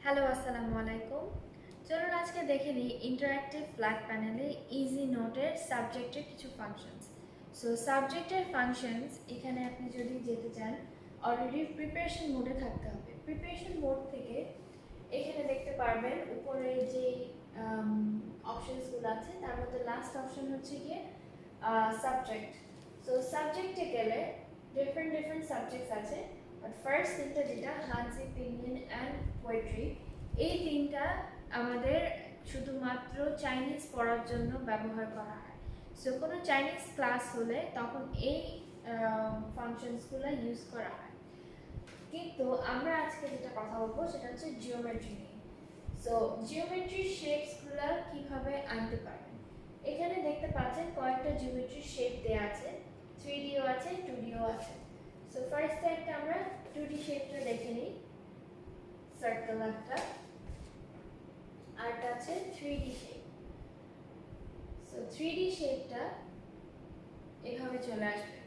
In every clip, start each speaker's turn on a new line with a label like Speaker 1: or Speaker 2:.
Speaker 1: Hello, আসসালামু আলাইকুম। চলুন আজকে দেখে নিই ইন্টারঅ্যাক্টিভ ফ্ল্যাট প্যানেলে ইজি নোটের সাবজেক্টের কিছু ফাংশনস। সো সাবজেক্টের ফাংশনস এখানে আপনি যদি যেতে চান অলরেডি প্রিপারেশন মোডে থাকতে হবে। প্রিপারেশন মোড থেকে এখানে দেখতে পারবেন উপরে যে অপশনসগুলো আছে তার মধ্যে লাস্ট অপশন হচ্ছে গিয়ে সাবজেক্ট। সো সাবজেক্টে গেলে ডিফারেন্ট সাবজেক্টস আছে। বাট ফার্স্ট তিনটা যেটা হাজি, পিনিয়ন অ্যান্ড পোয়েট্রি, এই তিনটা আমাদের শুধুমাত্র চাইনিজ পড়ার জন্য ব্যবহার করা হয়। সো কোনো চাইনিজ ক্লাস হলে তখন এই ফাংশনসগুলো ইউজ করা হয়। কিন্তু আমরা আজকে যেটা কথা বলবো সেটা হচ্ছে জিওমেট্রি নিয়ে। সো জিওমেট্রি শেপসগুলো কিভাবে আনতে পারবেন, এখানে দেখতে পাচ্ছেন কয়েকটা জিওমেট্রি শেপ দেওয়া আছে, 3Dও আছে 2Dও আছে। সো ফার্স্ট একটা আমরা 2D শেপটা দেখে নিই। সার্কেল একটা, আরটা আছে 3D শেপ। সো 3D শেপটা এভাবে চলে আসবে।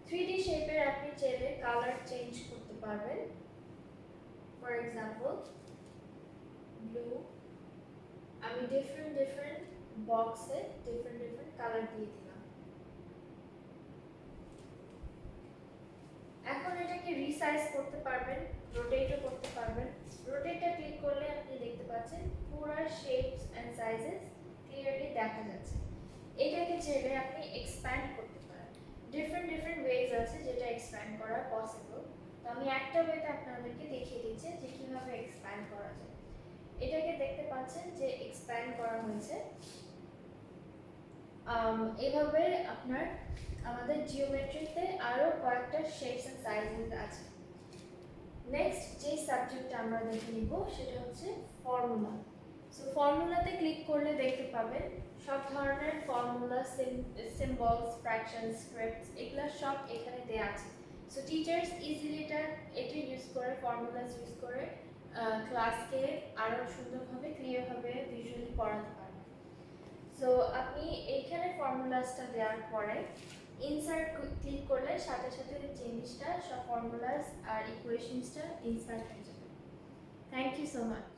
Speaker 1: 3D শেপের আপনি চাইলে কালার চেঞ্জ করতে পারবেন। ফর এক্সাম্পল ব্লু, আমি ডিফারেন্ট বক্সে ডিফারেন্ট কালার দিয়ে দিলাম। এখন এটাকে রিসাইজ করতে পারবেন, রোটেটও করতে পারবেন। রোটেটটা ক্লিক করলে আপনি দেখতে পাচ্ছেন পুরো শেপস এন্ড সাইজেস ক্লিয়ারলি দেখা যাচ্ছে। এটাকে চাইলে আপনি এক্সপ্যান্ড করতে পারেন। ডিফারেন্ট ওয়েজ আছে যেটা এক্সপ্যান্ড করা পসিবল। তো আমি একটা ওয়েতে আপনাদেরকে দেখিয়ে দিচ্ছি যে কিভাবে এক্সপ্যান্ড করা যায়। এটাকে দেখতে পাচ্ছেন যে এক্সপ্যান্ড করা হয়েছে। এভাবে আপনার আমাদের জিওমেট্রিতে আরো কয়েকটা শেপস এন্ড সাইজেস আছে। নেক্সট যে সাবজেক্টটা আমরা দেখে নিব সেটা হচ্ছে ফর্মুলা। সো ফর্মুলাতে ক্লিক করলে দেখতে পাবেন সব ধরনের ফর্মুলা, সিম্বলস, ফ্র্যাকশনস, স্ক্রিপ্টস, এগুলা সব এখানে দেয়া আছে। সো টিচার্স ইজিলি এটা ইউজ করে, ফর্মুলাস ইউজ করে ক্লাসকে আরো সুন্দরভাবে ক্লিয়ারভাবে ভিজুয়ালি পড়াতে পারবেন। সো আপনি এইখানে ফর্মুলাসটা দেওয়ার পরে ইনসার্ট ক্লিক করলে সাথে সাথে জিনিসটা সব ফর্মুলাস আর ইকুয়েশনসটা ইনসার্ট হয়ে যাবে। Thank you so much.